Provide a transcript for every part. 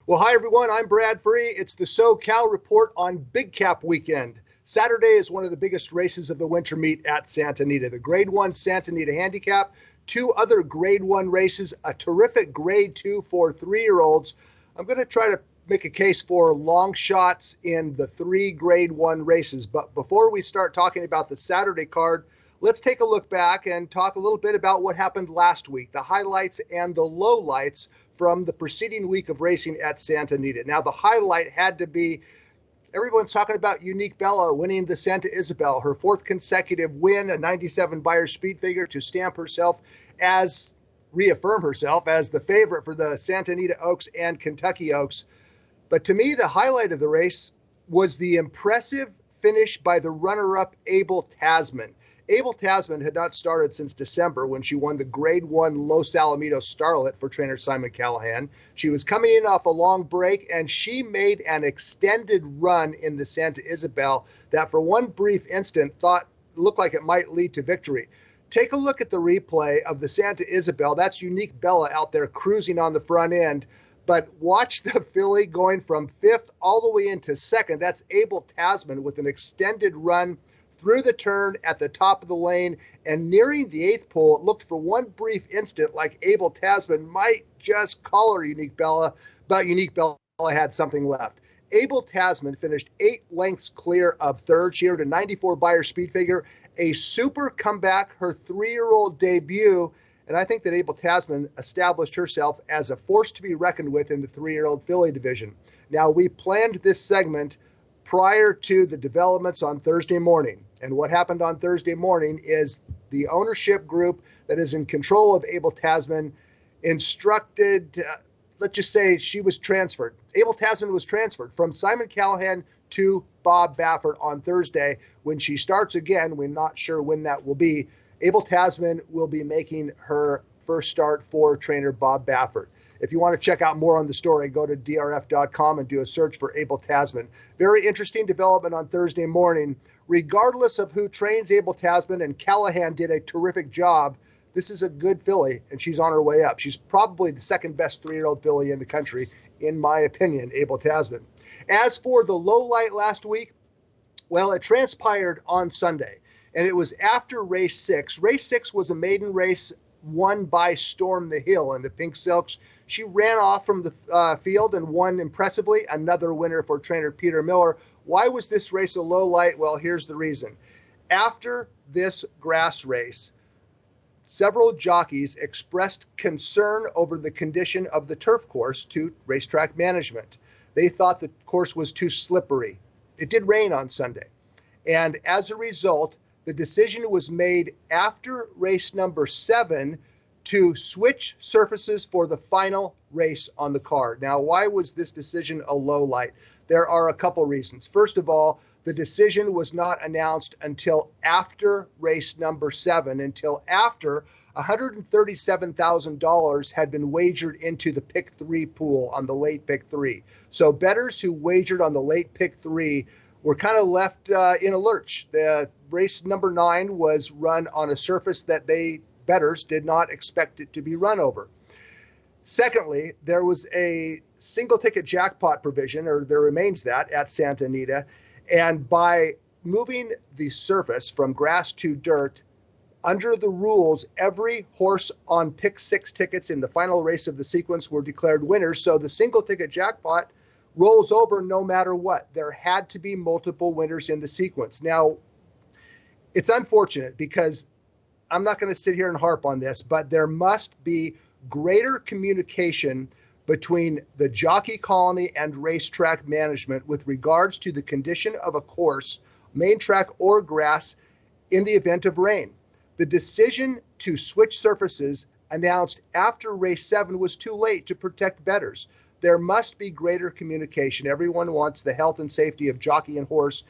Well, hi, everyone. I'm Brad Free. It's the SoCal Report on Big Cap Weekend. Saturday is one of the biggest races of the winter meet at Santa Anita. The Grade 1 Santa Anita Handicap, two other Grade 1 races, a terrific Grade 2 for 3-year-olds. I'm going to try to make a case for long shots in the 3 Grade 1 races. But before we start talking about the Saturday card, let's take a look back and talk a little bit about what happened last week, the highlights and the lowlights from the preceding week of racing at Santa Anita. Now, the highlight had to be, everyone's talking about Unique Bella winning the Santa Isabel, her 4th consecutive win, a 97 Beyer speed figure to stamp herself reaffirm herself as the favorite for the Santa Anita Oaks and Kentucky Oaks. But to me, the highlight of the race was the impressive finish by the runner-up Abel Tasman. Abel Tasman had not started since December when she won the Grade 1 Los Alamitos Starlet for trainer Simon Callahan. She was coming in off a long break, and she made an extended run in the Santa Isabel that for one brief instant looked like it might lead to victory. Take a look at the replay of the Santa Isabel. That's Unique Bella out there cruising on the front end. But watch the filly going from 5th all the way into 2nd. That's Abel Tasman with an extended run through the turn at the top of the lane, and nearing the 8th pole, it looked for one brief instant like Abel Tasman might just collar Unique Bella, but Unique Bella had something left. Abel Tasman finished 8 lengths clear of 3rd. She earned a 94 Beyer speed figure, a super comeback, her 3-year-old debut, and I think that Abel Tasman established herself as a force to be reckoned with in the 3-year-old filly division. Now, we planned this segment prior to the developments on Thursday morning. And what happened on Thursday morning is the ownership group that is in control of Abel Tasman instructed, let's just say she was transferred. Abel Tasman was transferred from Simon Callahan to Bob Baffert on Thursday. When she starts again, we're not sure when that will be, Abel Tasman will be making her first start for trainer Bob Baffert. If you want to check out more on the story, go to drf.com and do a search for Abel Tasman. Very interesting development on Thursday morning. Regardless of who trains Abel Tasman, and Callahan did a terrific job, this is a good filly, and she's on her way up. She's probably the second best 3-year-old filly in the country, in my opinion, Abel Tasman. As for the low light last week, well, it transpired on Sunday, and it was after race 6. Race 6 was a maiden race won by Storm the Hill in the Pink Silks. She ran off from the field and won impressively, another winner for trainer Peter Miller. Why was this race a low light? Well, here's the reason. After this grass race, several jockeys expressed concern over the condition of the turf course to racetrack management. They thought the course was too slippery. It did rain on Sunday. And as a result, the decision was made after race number 7 to switch surfaces for the final race on the card. Now, why was this decision a low light? There are a couple reasons. First of all, the decision was not announced until after race number 7, until after $137,000 had been wagered into the pick 3 pool on the late pick 3. So bettors who wagered on the late pick 3 were kind of left in a lurch. The race number 9 was run on a surface that bettors did not expect it to be run over. Secondly, there was a single ticket jackpot provision, or there remains that, at Santa Anita. And by moving the surface from grass to dirt, under the rules, every horse on pick 6 tickets in the final race of the sequence were declared winners. So the single ticket jackpot rolls over no matter what. There had to be multiple winners in the sequence. Now, it's unfortunate because I'm not going to sit here and harp on this, but there must be greater communication between the jockey colony and racetrack management with regards to the condition of a course, main track or grass, in the event of rain. The decision to switch surfaces announced after race 7 was too late to protect bettors. There must be greater communication. Everyone wants the health and safety of jockey and horse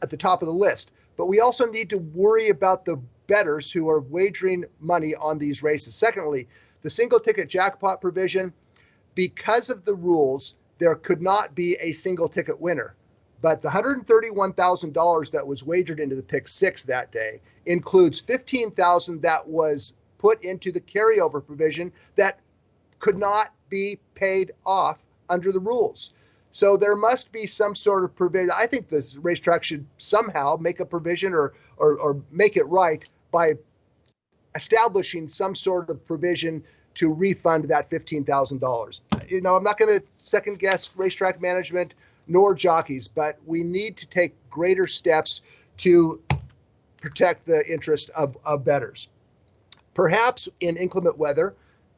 at the top of the list. But we also need to worry about the bettors who are wagering money on these races. Secondly, the single ticket jackpot provision, because of the rules, there could not be a single ticket winner. But the $131,000 that was wagered into the pick 6 that day includes $15,000 that was put into the carryover provision that could not be paid off under the rules. So there must be some sort of provision. I think the racetrack should somehow make a provision or make it right by establishing some sort of provision to refund that $15,000. I'm not going to second guess racetrack management nor jockeys, but we need to take greater steps to protect the interest of bettors. Perhaps in inclement weather,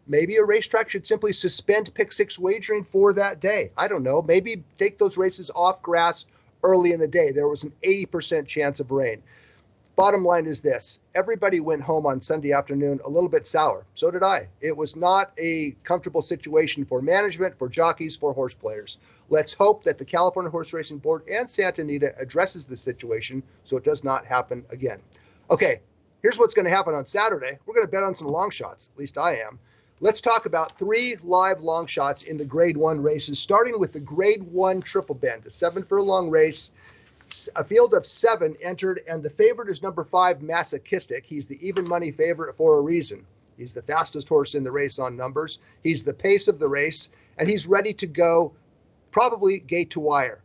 maybe a racetrack should simply suspend pick six wagering for that day. I don't know. Maybe take those races off grass early in the day. There was an 80% chance of rain. Bottom line is this. Everybody went home on Sunday afternoon a little bit sour. So did I. It was not a comfortable situation for management, for jockeys, for horse players. Let's hope that the California Horse Racing Board and Santa Anita addresses the situation so it does not happen again. Okay, here's what's going to happen on Saturday. We're going to bet on some long shots. At least I am. Let's talk about 3 live long shots in the Grade 1 races, starting with the Grade 1 Triple Bend, a 7-furlong race. A field of 7 entered, and the favorite is number 5, Masochistic. He's the even money favorite for a reason. He's the fastest horse in the race on numbers. He's the pace of the race, and he's ready to go probably gate to wire.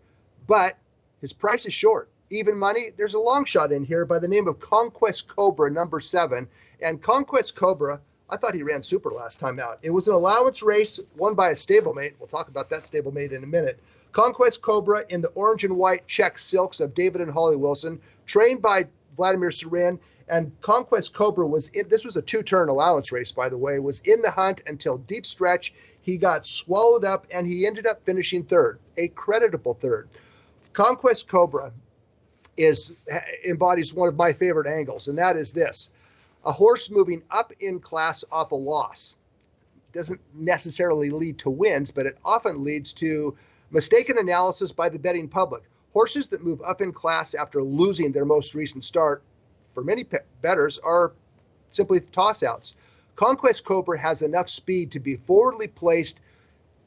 But his price is short. Even money, there's a long shot in here by the name of Conquest Cobra, number 7. And Conquest Cobra, I thought he ran super last time out. It was an allowance race won by a stablemate. We'll talk about that stablemate in a minute. Conquest Cobra in the orange and white check silks of David and Holly Wilson, trained by Vladimir Surin. And Conquest Cobra this was a 2-turn allowance race, by the way, was in the hunt until deep stretch. He got swallowed up and he ended up finishing 3rd, a creditable 3rd. Conquest Cobra embodies one of my favorite angles, and that is this. A horse moving up in class off a loss doesn't necessarily lead to wins, but it often leads to mistaken analysis by the betting public. Horses that move up in class after losing their most recent start, for many bettors, are simply toss-outs. Conquest Cobra has enough speed to be forwardly placed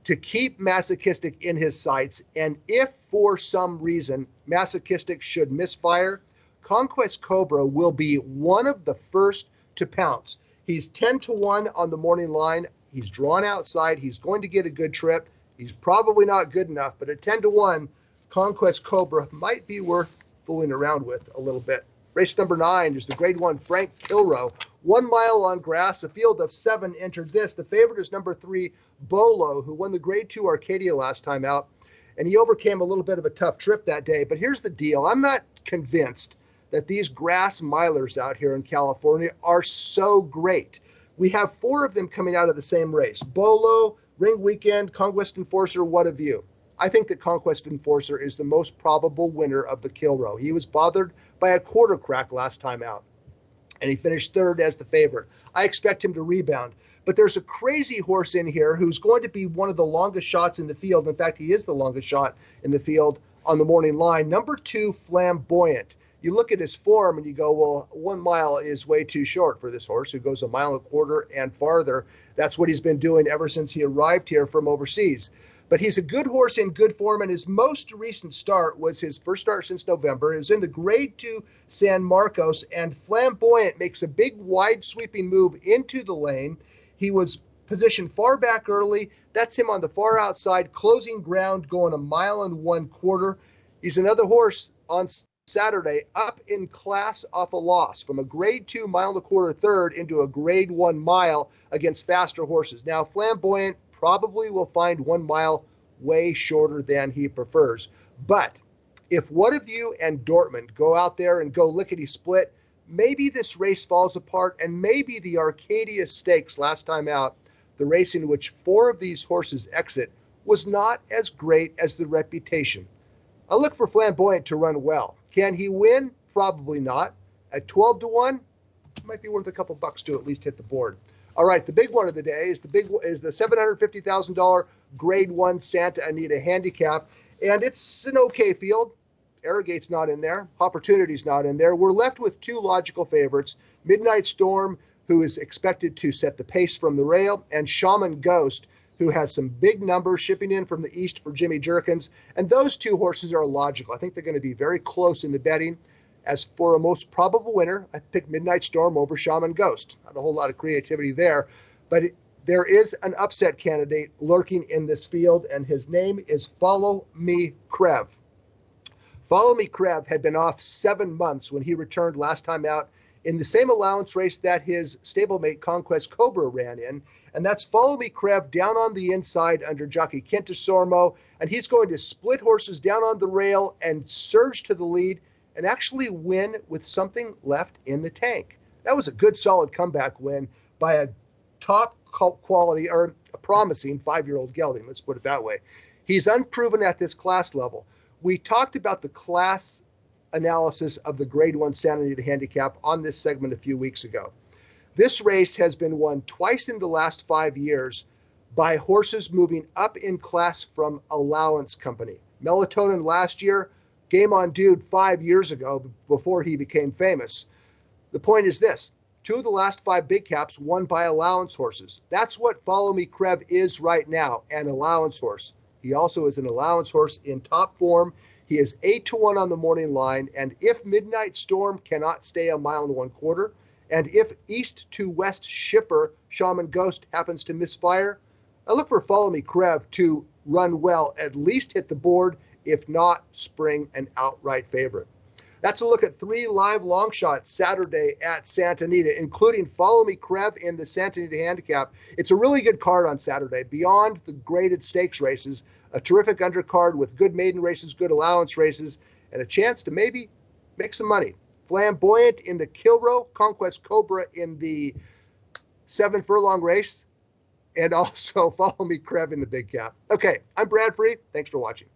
to keep Masochistic in his sights, and if for some reason Masochistic should misfire, Conquest Cobra will be one of the first to pounce. He's 10-1 on the morning line. He's drawn outside. He's going to get a good trip. He's probably not good enough, but at 10-1, Conquest Cobra might be worth fooling around with a little bit. Race number 9 is the Grade 1 Frank Kilroe. 1 mile on grass, a field of 7 entered this. The favorite is number 3, Bolo, who won the Grade 2 Arcadia last time out, and he overcame a little bit of a tough trip that day. But here's the deal. I'm not convinced that these grass milers out here in California are so great. We have 4 of them coming out of the same race. Bolo, Ring Weekend, Conquest Enforcer, what have you? I think that Conquest Enforcer is the most probable winner of the Kilroe. He was bothered by a quarter crack last time out, and he finished 3rd as the favorite. I expect him to rebound. But there's a crazy horse in here who's going to be one of the longest shots in the field. In fact, he is the longest shot in the field on the morning line. Number 2, Flamboyant. You look at his form and you go, well, 1 mile is way too short for this horse who goes 1.25 miles and farther. That's what he's been doing ever since he arrived here from overseas. But he's a good horse in good form, and his most recent start was his first start since November. It was in the Grade 2 San Marcos, and Flamboyant makes a big, wide, sweeping move into the lane. He was positioned far back early. That's him on the far outside, closing ground, going 1.25 miles. He's another horse on Saturday up in class off a loss from a Grade 2 1.25 mile 3rd into a Grade 1 mile against faster horses. Now, Flamboyant probably will find 1 mile way shorter than he prefers. But if one of you and Dortmund go out there and go lickety-split, maybe this race falls apart, and maybe the Arcadia Stakes last time out, the race in which 4 of these horses exit, was not as great as the reputation. I look for Flamboyant to run well. Can he win? Probably not. At 12-1, it might be worth a couple bucks to at least hit the board. All right, the big one of the day is the $750,000 Grade 1 Santa Anita Handicap, and it's an okay field. Arrogate's not in there. Opportunity's not in there. We're left with 2 logical favorites, Midnight Storm, who is expected to set the pace from the rail, and Shaman Ghost, who has some big numbers shipping in from the east for Jimmy Jerkins. And those 2 horses are logical. I think they're going to be very close in the betting. As for a most probable winner, I pick Midnight Storm over Shaman Ghost. Not a whole lot of creativity there. But there is an upset candidate lurking in this field, and his name is Follow Me Krev. Follow Me Krev had been off 7 months when he returned last time out in the same allowance race that his stablemate Conquest Cobra ran in, and that's Follow Me Krev down on the inside under jockey Kent Sormo, and he's going to split horses down on the rail and surge to the lead and actually win with something left in the tank. That was a good, solid comeback win by a top quality, or a promising 5-year-old gelding, let's put it that way. He's unproven at this class level. We talked about the class analysis of the Grade 1 Santa Anita Handicap on this segment a few weeks ago. This race has been won twice in the last 5 years by horses moving up in class from allowance company. Melatonin last year, Game On Dude 5 years ago before he became famous. The point is this: 2 of the last 5 big caps won by allowance horses. That's what Follow Me Krev is right now, an allowance horse. He also is an allowance horse in top form. He is 8-1 on the morning line, and if Midnight Storm cannot stay a 1 1/4, and if East to West Shipper Shaman Ghost happens to misfire, I look for Follow Me Krev to run well, at least hit the board, if not spring an outright favorite. That's a look at 3 live long shots Saturday at Santa Anita, including Follow Me Krev in the Santa Anita Handicap. It's a really good card on Saturday. Beyond the graded stakes races, a terrific undercard with good maiden races, good allowance races, and a chance to maybe make some money. Flamboyant in the Kilroe, Conquest Cobra in the 7 furlong race, and also Follow Me Krev in the big cap. Okay, I'm Brad Free. Thanks for watching.